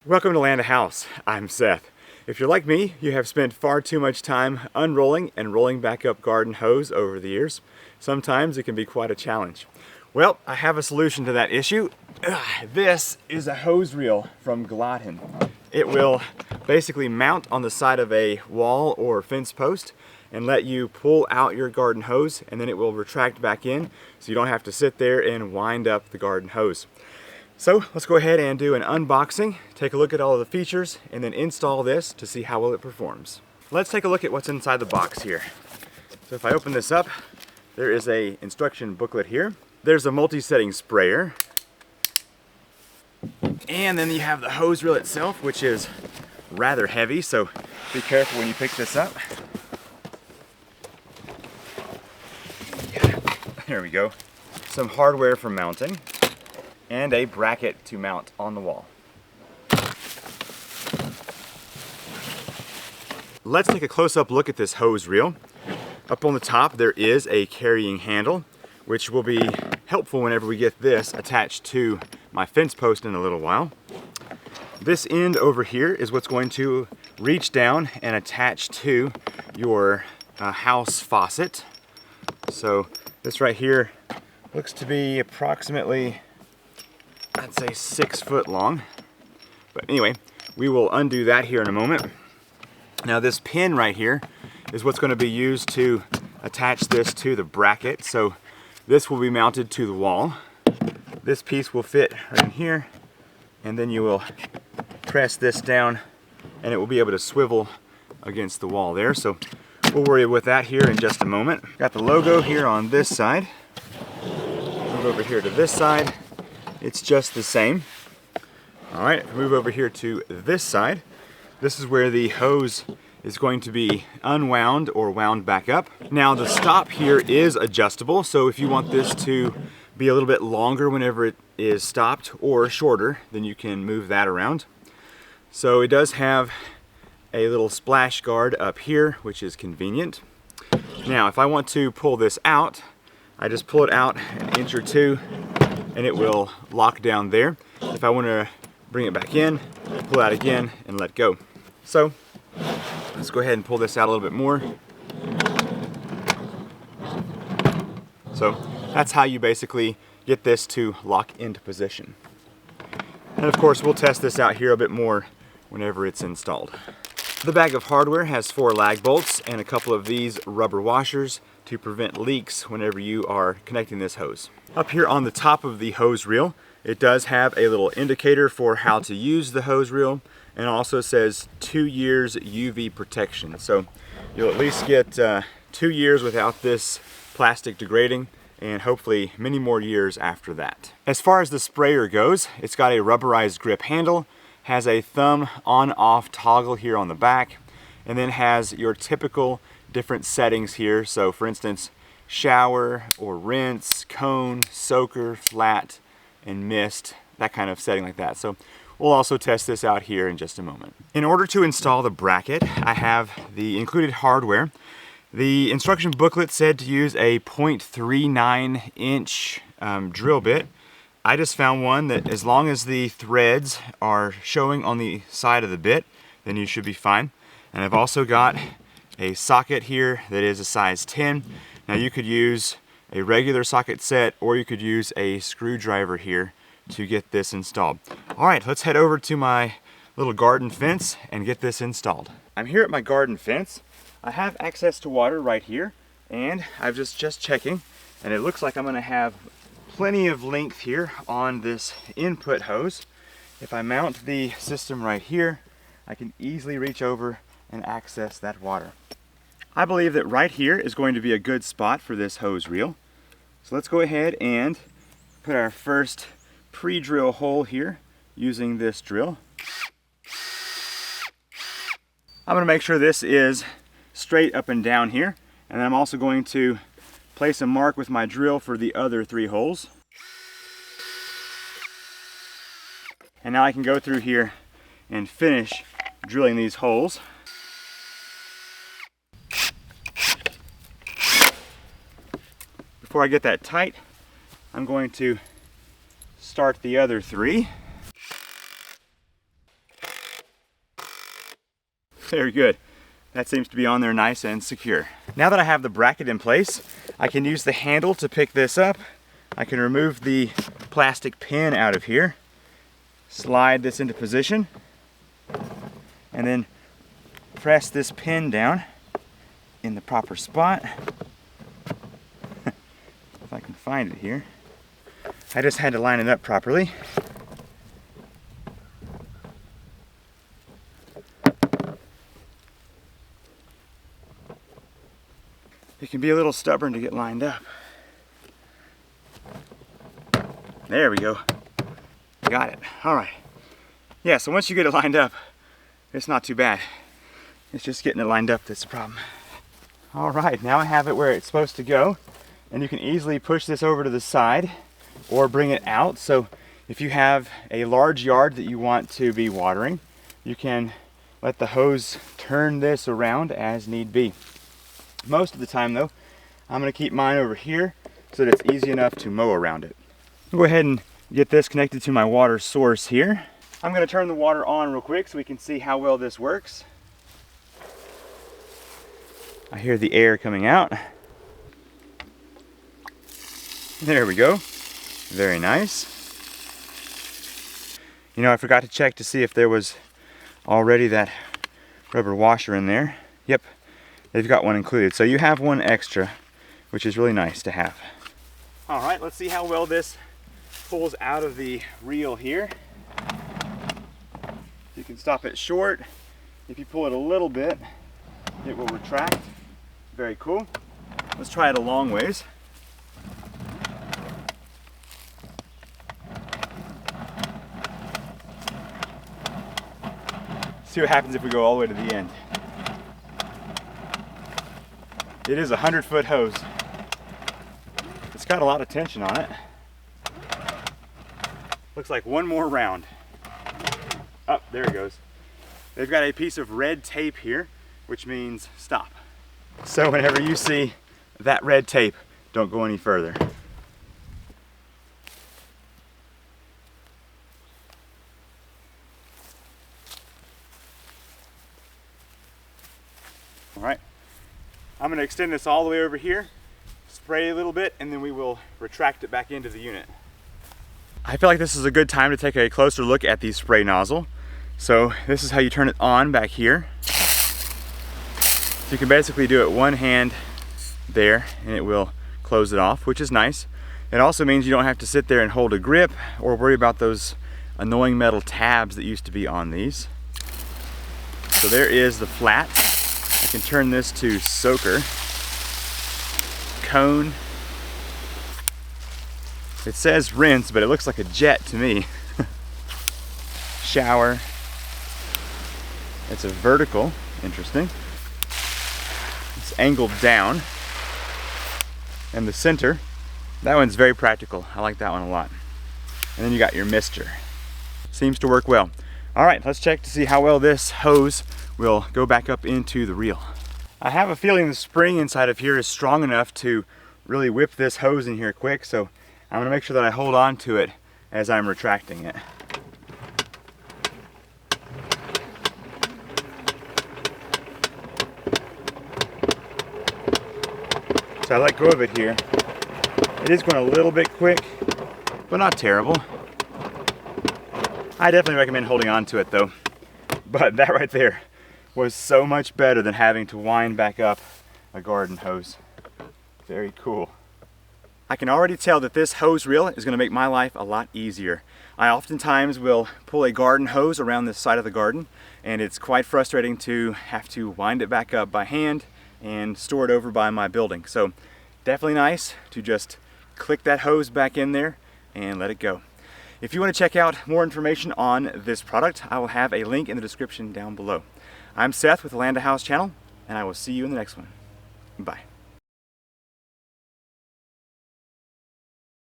Welcome to Land a House. I'm Seth. If you're like me, you have spent far too much time unrolling and rolling back up garden hose over the years. Sometimes it can be quite a challenge. Well, I have a solution to that issue. This is a hose reel from Glahoden. It will basically mount on the side of a wall or fence post and let you pull out your garden hose, and then it will retract back in so you don't have to sit there and wind up the garden hose. So let's go ahead and do an unboxing, take a look at all of the features, and then install this to see how well it performs. Let's take a look at what's inside the box here. So if I open this up, there is an instruction booklet here. There's a multi-setting sprayer. And then you have the hose reel itself, which is rather heavy, so be careful when you pick this up. There we go. Some hardware for mounting, and a bracket to mount on the wall. Let's take a close-up look at this hose reel. Up on the top there is a carrying handle, which will be helpful whenever we get this attached to my fence post in a little while. This end over here is what's going to reach down and attach to your house faucet. So this right here looks to be approximately, I'd say 6 foot long. But anyway, we will undo that here in a moment. Now this pin right here is what's going to be used to attach this to the bracket. So this will be mounted to the wall. This piece will fit right in here, and then you will press this down and it will be able to swivel against the wall there. So we'll worry with that here in just a moment. Got the logo here on this side. Move over here to this side. It's just the same. All right, move over here to this side. This is where the hose is going to be unwound or wound back up. Now the stop here is adjustable, so if you want this to be a little bit longer whenever it is stopped or shorter, then you can move that around. So it does have a little splash guard up here, which is convenient. Now if I want to pull this out, I just pull it out an inch or two and it will lock down there. If I want to bring it back in, pull out again and let go. So let's go ahead and pull this out a little bit more. So that's how you basically get this to lock into position. And of course we'll test this out here a bit more whenever it's installed. The bag of hardware has 4 lag bolts and a couple of these rubber washers to prevent leaks whenever you are connecting this hose. Up here on the top of the hose reel, it does have a little indicator for how to use the hose reel, and also says 2 years UV protection. So you'll at least get 2 years without this plastic degrading, and hopefully many more years after that. As far as the sprayer goes, it's got a rubberized grip handle, has a thumb on-off toggle here on the back, and then has your typical different settings here. So for instance, shower or rinse, cone, soaker, flat, and mist, that kind of setting like that. So we'll also test this out here in just a moment. In order to install the bracket, I have the included hardware. The instruction booklet said to use a 0.39 inch drill bit. I just found one that as long as the threads are showing on the side of the bit, then you should be fine. And I've also got a socket here that is a size 10. Now you could use a regular socket set, or you could use a screwdriver here to get this installed. All right, let's head over to my little garden fence and get this installed. I'm here at my garden fence. I have access to water right here, and I'm just checking, and it looks like I'm gonna have plenty of length here on this input hose. If I mount the system right here, I can easily reach over and access that water. I believe that right here is going to be a good spot for this hose reel. So let's go ahead and put our first pre-drill hole here using this drill. I'm going to make sure this is straight up and down here, and I'm also going to place a mark with my drill for the other 3 holes. And now I can go through here and finish drilling these holes. Before I get that tight, I'm going to start the other 3. Very good. That seems to be on there nice and secure. Now that I have the bracket in place, I can use the handle to pick this up. I can remove the plastic pin out of here, slide this into position, and then press this pin down in the proper spot. If I can find it here. I just had to line it up properly. It can be a little stubborn to get lined up. There we go. Got it. All right. Yeah, so once you get it lined up, it's not too bad. It's just getting it lined up that's the problem. All right, now I have it where it's supposed to go, and you can easily push this over to the side or bring it out. So if you have a large yard that you want to be watering, you can let the hose turn this around as need be. Most of the time though, I'm going to keep mine over here so that it's easy enough to mow around it. I'll go ahead and get this connected to my water source here. I'm going to turn the water on real quick so we can see how well this works. I hear the air coming out. There we go. Very nice. You know, I forgot to check to see if there was already that rubber washer in there. Yep, they've got one included. So you have one extra, which is really nice to have. All right, let's see how well this pulls out of the reel here. You can stop it short. If you pull it a little bit, it will retract. Very cool. Let's try it a long ways. See what happens if we go all the way to the end. It is a 100-foot hose. It's got a lot of tension on it. Looks like one more round. Oh, there it goes. They've got a piece of red tape here, which means stop. So whenever you see that red tape, don't go any further. All right, I'm going to extend this all the way over here, spray a little bit, and then we will retract it back into the unit. I feel like this is a good time to take a closer look at the spray nozzle. So this is how you turn it on back here. So you can basically do it one hand there and it will close it off, which is nice. It also means you don't have to sit there and hold a grip or worry about those annoying metal tabs that used to be on these. So there is the flat. I can turn this to soaker, cone. It says rinse, but it looks like a jet to me. Shower. It's a vertical, interesting. It's angled down. And the center, that one's very practical. I like that one a lot. And then you got your mister. Seems to work well. All right, let's check to see how well this hose will go back up into the reel. I have a feeling the spring inside of here is strong enough to really whip this hose in here quick, so I'm gonna make sure that I hold on to it as I'm retracting it. So I let go of it here. It is going a little bit quick, but not terrible. I definitely recommend holding on to it though. But that right there was so much better than having to wind back up a garden hose. Very cool. I can already tell that this hose reel is going to make my life a lot easier. I oftentimes will pull a garden hose around the side of the garden, and it's quite frustrating to have to wind it back up by hand and store it over by my building. So definitely nice to just click that hose back in there and let it go. If you want to check out more information on this product, I will have a link in the description down below. I'm Seth with the Land of House channel, and I will see you in the next one. Bye.